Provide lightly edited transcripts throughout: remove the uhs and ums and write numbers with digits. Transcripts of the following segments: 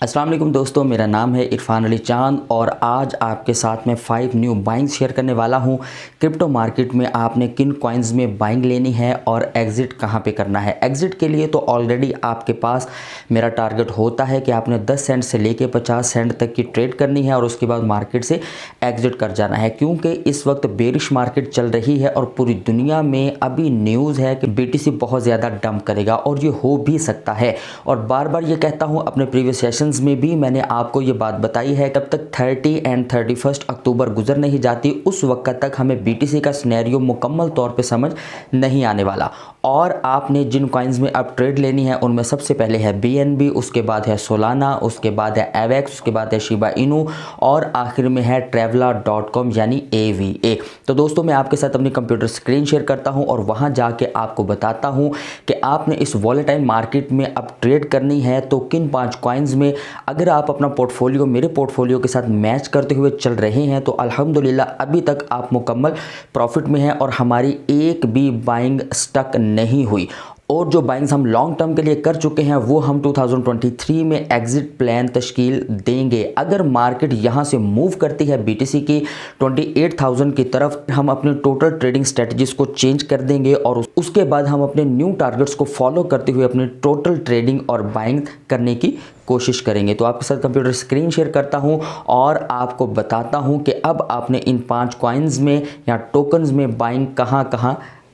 अस्सलाम वालेकुम दोस्तों, मेरा नाम है इरफान अली चांद और आज आपके साथ में 5 न्यू बाइंग शेयर करने वाला हूं। क्रिप्टो मार्केट में आपने किन कॉइन्स में बाइंग लेनी है और एग्ज़िट कहां पे करना है। एग्ज़िट के लिए तो ऑलरेडी आपके पास मेरा टारगेट होता है कि आपने 10 सेंट से लेके 50 सेंट तक की ट्रेड करनी है और उसके बाद मार्केट से एग्ज़िट कर जाना है, क्योंकि इस वक्त बेरिश मार्केट चल रही है और पूरी दुनिया में अभी न्यूज़ है कि BTC बहुत ज़्यादा डंप करेगा और ये हो भी सकता है। और बार बार ये कहता हूँ, अपने प्रीवियस सेशन में भी मैंने आपको ये बात बताई है, तब तक 30 एंड 31 अक्टूबर गुजर नहीं जाती उस वक्त तक हमें BTC का सिनेरियो मुकम्मल तौर पे समझ नहीं आने वाला। और आपने जिन कॉइन्स में अब ट्रेड लेनी है उनमें सबसे पहले है BNB, उसके बाद है सोलाना, उसके बाद है AVAX, उसके बाद है शिबा इनू और आखिर में है Travela.com यानी AVA। तो दोस्तों, मैं आपके साथ अपनी कंप्यूटर स्क्रीन शेयर करता हूं और वहां जाके आपको बताता हूं कि आपने इस वॉलेटाइल मार्केट में अब ट्रेड करनी है तो किन 5 कॉइन्स में अगर आप अपना पोर्टफोलियो मेरे पोर्टफोलियो के साथ मैच करते हुए चल रहे हैं तो अल्हम्दुलिल्लाह अभी तक आप मुकम्मल प्रॉफिट में हैं और हमारी एक भी बाइंग स्टक नहीं हुई। और जो बाइंग्स हम लॉन्ग टर्म के लिए कर चुके हैं वो हम 2023 में एग्ज़िट प्लान तश्कील देंगे। अगर मार्केट यहां से मूव करती है BTC की 28,000 की तरफ, हम अपने टोटल ट्रेडिंग स्ट्रेटजीज को चेंज कर देंगे और उसके बाद हम अपने न्यू टारगेट्स को फॉलो करते हुए अपने टोटल ट्रेडिंग और बाइंग करने की कोशिश करेंगे। तो आपके साथ कंप्यूटर स्क्रीन शेयर करता हूं और आपको बताता हूं कि अब आपने इन 5 कॉइन्स में या टोकन्स में बाइंग कहां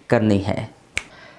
करनी है।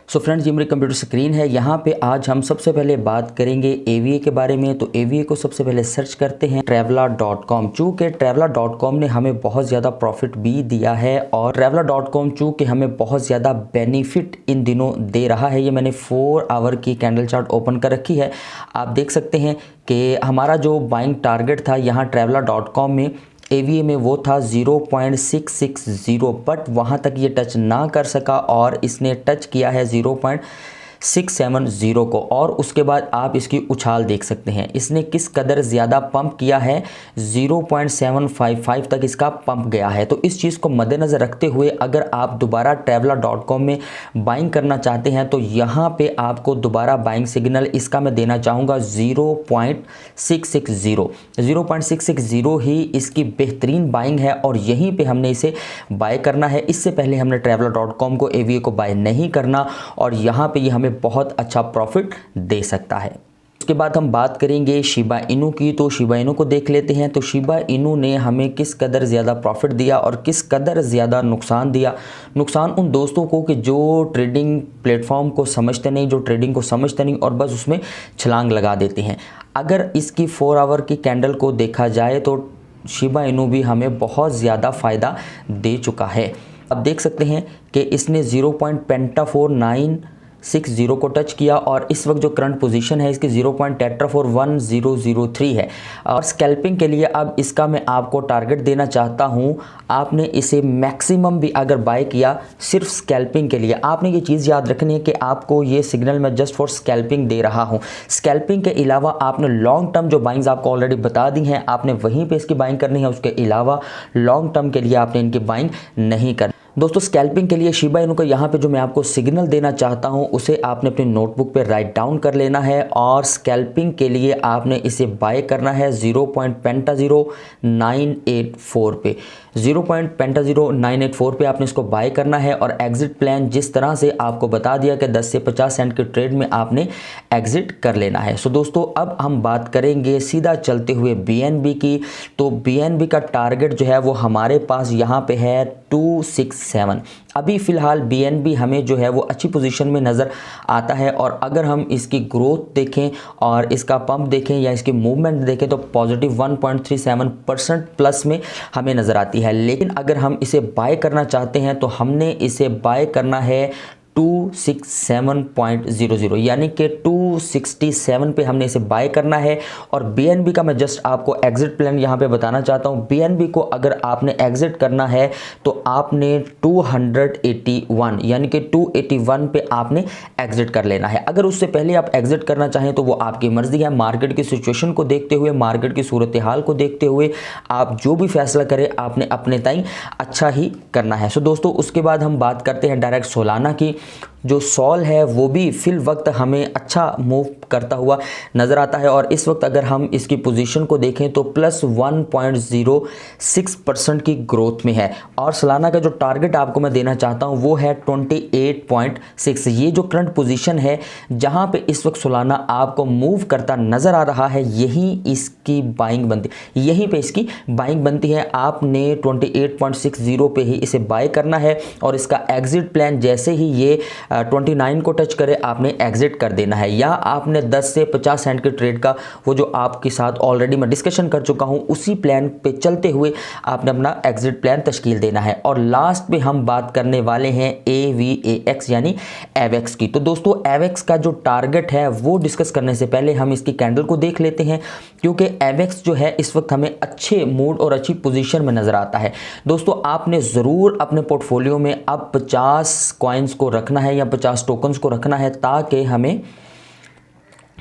सो फ्रेंड्स, ये मेरी कंप्यूटर स्क्रीन है। यहाँ पे आज हम सबसे पहले बात करेंगे AVA के बारे में। तो AVA को सबसे पहले सर्च करते हैं Travela.com। चूँकि Travela.com ने हमें बहुत ज़्यादा प्रॉफिट भी दिया है और Travela.com चूँकि हमें बहुत ज़्यादा बेनिफिट इन दिनों दे रहा है। ये मैंने 4 आवर की कैंडल चार्ट ओपन कर रखी है। आप देख सकते हैं कि हमारा जो बाइंग टारगेट था यहाँ Travela.com में AVA में वो था 0.660, बट वहाँ तक ये टच ना कर सका और इसने टच किया है 0.670 को। और उसके बाद आप इसकी उछाल देख सकते हैं, इसने किस कदर ज़्यादा पंप किया है, 0.755 तक इसका पंप गया है। तो इस चीज़ को मद्देनज़र रखते हुए अगर आप दोबारा Travela.com में बाइंग करना चाहते हैं तो यहाँ पे आपको दोबारा बाइंग सिग्नल इसका मैं देना चाहूँगा 0.660। 0.660 ही इसकी बेहतरीन बाइंग है और यहीं पे हमने इसे बाय करना है। इससे पहले हमने Travela.com को AVA को बाय नहीं करना और यहाँ पे ये हमें बहुत अच्छा प्रॉफिट दे सकता है। उसके बाद हम बात करेंगे शिबा इनू की। तो शिबा इनू को देख लेते हैं। तो शिबा इनू ने हमें किस कदर ज़्यादा प्रॉफिट दिया और किस कदर ज़्यादा नुकसान दिया। नुकसान उन दोस्तों को कि जो ट्रेडिंग प्लेटफॉर्म को समझते नहीं, जो ट्रेडिंग को समझते नहीं और बस उसमें छलांग लगा देते हैं। अगर इसकी 4 आवर की कैंडल को देखा जाए तो शिबा इनू भी हमें बहुत ज़्यादा फ़ायदा दे चुका है। अब देख सकते हैं कि इसने 0.44960 को टच किया और इस वक्त जो करंट पोजीशन है इसकी 0.41003 है। और स्कैल्पिंग के लिए अब इसका मैं आपको टारगेट देना चाहता हूं। आपने इसे मैक्सिमम भी अगर बाय किया सिर्फ स्कैल्पिंग के लिए, आपने ये चीज़ याद रखनी है कि आपको ये सिग्नल मैं जस्ट फॉर स्कैल्पिंग दे रहा हूं। स्कैल्पिंग के अलावा आपने लॉन्ग टर्म जो बाइंग्स आपको ऑलरेडी बता दी हैं, आपने वहीं पे इसकी बाइंग करनी है। उसके अलावा लॉन्ग टर्म के लिए आपने इनकी बाइंग नहीं करनी। दोस्तों, स्कैल्पिंग के लिए शिबा इनू का यहाँ पे जो मैं आपको सिग्नल देना चाहता हूँ उसे आपने अपनी नोटबुक पे राइट डाउन कर लेना है और स्कैल्पिंग के लिए आपने इसे बाय करना है 0.984 पे। 0.984 पे आपने इसको बाय करना है और एग्ज़िट प्लान जिस तरह से आपको बता दिया कि 10 से 50 सेंट के ट्रेड में आपने एग्ज़िट कर लेना है। सो दोस्तों, अब हम बात करेंगे सीधा चलते हुए BNB की। तो BNB का टारगेट जो है वो हमारे पास यहाँ पे है 267। अभी फ़िलहाल BNB हमें जो है वो अच्छी पोजीशन में नज़र आता है और अगर हम इसकी ग्रोथ देखें और इसका पंप देखें या इसकी मूवमेंट देखें तो पॉजिटिव 1.37% प्लस में हमें नज़र आती है। लेकिन अगर हम इसे बाय करना चाहते हैं तो हमने इसे बाय करना है 267.00 यानी कि 267 पे हमने इसे बाय करना है। और BNB का मैं जस्ट आपको एग्ज़िट प्लान यहाँ पे बताना चाहता हूँ। BNB को अगर आपने एग्ज़िट करना है तो आपने 281 यानी कि 281 पे आपने एग्ज़िट कर लेना है। अगर उससे पहले आप एग्ज़िट करना चाहें तो वो आपकी मर्ज़ी है। मार्केट की सिचुएशन को देखते हुए, मार्केट की सूरत हाल को देखते हुए आप जो भी फैसला करें आपने अपने ताईं अच्छा ही करना है। सो दोस्तों, उसके बाद हम बात करते हैं डायरेक्ट सोलाना की। जो सॉल है वो भी फिल वक्त हमें अच्छा मूव करता हुआ नज़र आता है और इस वक्त अगर हम इसकी पोजीशन को देखें तो प्लस 1.06% की ग्रोथ में है और सालाना का जो टारगेट आपको मैं देना चाहता हूं वो है 28.6। ये जो करंट पोजीशन है जहां पे इस वक्त सालाना आपको मूव करता नज़र आ रहा है, यहीं इसकी बाइंग बनती, यहीं पे इसकी बाइंग बनती है। आपने 28.60 पे ही इसे बाय करना है और इसका एग्जिट प्लान जैसे ही ये 29 को टच करे आपने एग्जिट कर देना है, या आपने 10 से 50 सेंट के ट्रेड का वो जो आपके साथ ऑलरेडी मैं डिस्कशन कर चुका हूं उसी प्लान पे चलते हुए आपने अपना एग्जिट प्लान तश्कील देना है। और लास्ट में हम बात करने वाले हैं AVAX यानी एवेक्स की। तो दोस्तों एवेक्स का जो टारगेट है वो डिस्कस करने से पहले हम इसकी कैंडल को देख लेते हैं, क्योंकि एवेक्स जो है इस वक्त हमें अच्छे मूड और अच्छी पोजीशन में नजर आता है। दोस्तों आपने ज़रूर अपने पोर्टफोलियो में अब 50 कॉइन्स को रखना है या 50 टोकन्स को रखना है ताकि हमें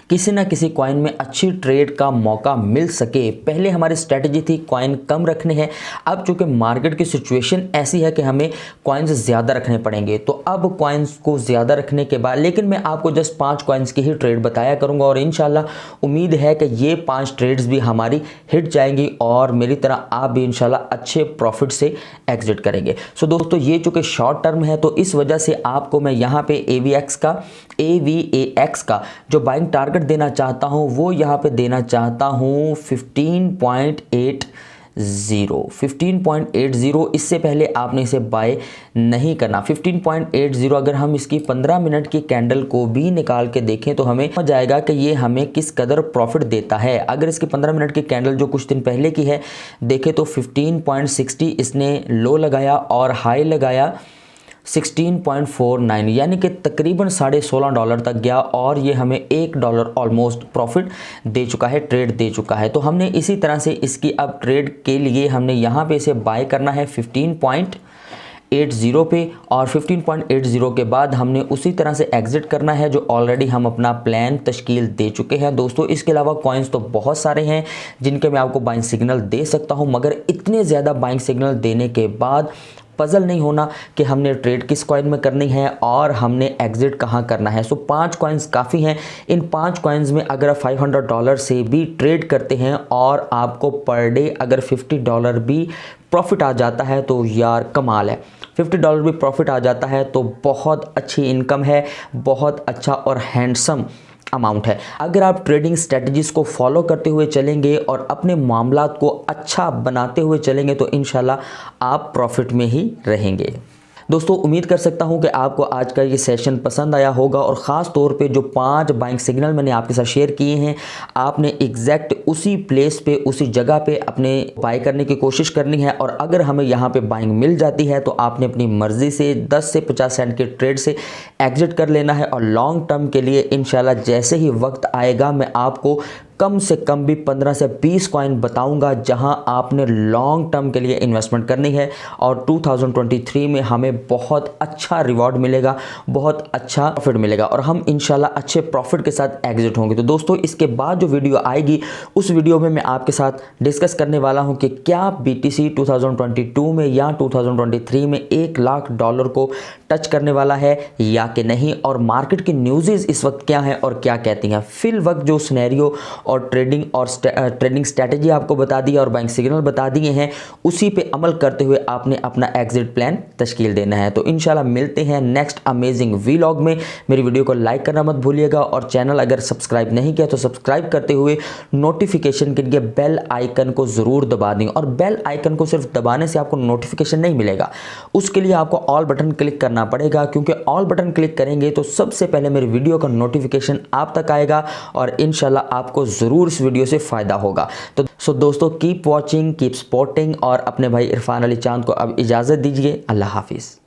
किसी ना किसी कॉइन में अच्छी ट्रेड का मौका मिल सके। पहले हमारी स्ट्रेटजी थी कॉइन कम रखने हैं, अब चूंकि मार्केट की सिचुएशन ऐसी है कि हमें कॉइन्स ज़्यादा रखने पड़ेंगे, तो अब कॉइन्स को ज़्यादा रखने के बाद लेकिन मैं आपको जस्ट 5 कॉइन्स की ही ट्रेड बताया करूंगा और इंशाल्लाह उम्मीद है कि ये 5 ट्रेड्स भी हमारी हिट जाएंगी और मेरी तरह आप भी इंशाल्लाह अच्छे प्रॉफिट से एग्जिट करेंगे। सो दोस्तों ये चूँकि शॉर्ट टर्म है तो इस वजह से आपको मैं यहाँ पे AVAX का जो बाइंग टारगेट देना चाहता हूं वो यहां पे देना चाहता हूं 15.80। इससे पहले आपने इसे बाय नहीं करना। 15.80 अगर हम इसकी 15 मिनट की कैंडल को भी निकाल के देखें तो हमें समझ जाएगा कि ये हमें किस कदर प्रॉफिट देता है। अगर इसकी 15 मिनट की कैंडल जो कुछ दिन पहले की है देखें तो 15.60 इसने लो लगाया और हाई लगाया 16.49, यानी कि तकरीबन $16.5 तक गया और ये हमें $1 ऑलमोस्ट प्रॉफिट दे चुका है, ट्रेड दे चुका है। तो हमने इसी तरह से इसकी अब ट्रेड के लिए हमने यहाँ पे इसे बाय करना है 15.80 पे और 15.80 के बाद हमने उसी तरह से एग्जिट करना है जो ऑलरेडी हम अपना प्लान तश्कील दे चुके हैं। दोस्तों इसके अलावा कॉइन्स तो बहुत सारे हैं जिनके मैं आपको बाइंग सिग्नल दे सकता हूं, मगर इतने ज़्यादा बाइंग सिग्नल देने के बाद पजल नहीं होना कि हमने ट्रेड किस कॉइन में करनी है और हमने एग्जिट कहाँ करना है। सो 5 कॉइन्स काफ़ी हैं। इन 5 कॉइन्स में अगर आप $500 से भी ट्रेड करते हैं और आपको पर डे अगर $50 भी प्रॉफिट आ जाता है तो यार कमाल है। $50 भी प्रॉफिट आ जाता है तो बहुत अच्छी इनकम है, बहुत अच्छा और हैंडसम अमाउंट है। अगर आप ट्रेडिंग स्ट्रेटजीज को फॉलो करते हुए चलेंगे और अपने मामलात को अच्छा बनाते हुए चलेंगे तो इंशाल्लाह आप प्रॉफिट में ही रहेंगे। दोस्तों उम्मीद कर सकता हूं कि आपको आज का ये सेशन पसंद आया होगा और ख़ास तौर पे जो 5 बाइंग सिग्नल मैंने आपके साथ शेयर किए हैं आपने एग्जैक्ट उसी प्लेस पे उसी जगह पे अपने बाय करने की कोशिश करनी है और अगर हमें यहाँ पे बाइंग मिल जाती है तो आपने अपनी मर्ज़ी से 10 से 50 सेंट के ट्रेड से एग्जिट कर लेना है और लॉन्ग टर्म के लिए इंशाल्लाह जैसे ही वक्त आएगा मैं आपको कम से कम भी 15 से 20 कॉइन बताऊंगा जहां आपने लॉन्ग टर्म के लिए इन्वेस्टमेंट करनी है और 2023 में हमें बहुत अच्छा रिवॉर्ड मिलेगा, बहुत अच्छा प्रॉफिट मिलेगा और हम इंशाल्लाह अच्छे प्रॉफिट के साथ एग्जिट होंगे। तो दोस्तों इसके बाद जो वीडियो आएगी उस वीडियो में मैं आपके साथ डिस्कस करने वाला हूं कि क्या BTC 2022 में या 2023 में $1 लाख को टच करने वाला है या कि नहीं और मार्केट की न्यूज़ इस वक्त क्या है और क्या कहती हैं। फिल वक्त जो सिनेरियो और ट्रेडिंग स्ट्रैटेजी आपको बता दी और बाइंग सिग्नल बता दिए हैं उसी पे अमल करते हुए आपने अपना एग्जिट प्लान तश्कील देना है। तो इंशाल्लाह मिलते हैं नेक्स्ट अमेजिंग व्लॉग में। मेरी वीडियो को लाइक करना मत भूलिएगा और चैनल अगर सब्सक्राइब नहीं किया तो सब्सक्राइब करते हुए नोटिफिकेशन के लिए बेल आइकन को ज़रूर दबा दें और बेल आइकन को सिर्फ दबाने से आपको नोटिफिकेशन नहीं मिलेगा, उसके लिए आपको ऑल बटन क्लिक करना पड़ेगा क्योंकि ऑल बटन क्लिक करेंगे तो सबसे पहले मेरी वीडियो का नोटिफिकेशन आप तक आएगा और इंशाल्लाह आपको ज़रूर इस वीडियो से फ़ायदा होगा। तो दोस्तों कीप वॉचिंग, कीप सपोर्टिंग और अपने भाई इरफान अली चांद को अब इजाज़त दीजिए। अल्लाह हाफिज़।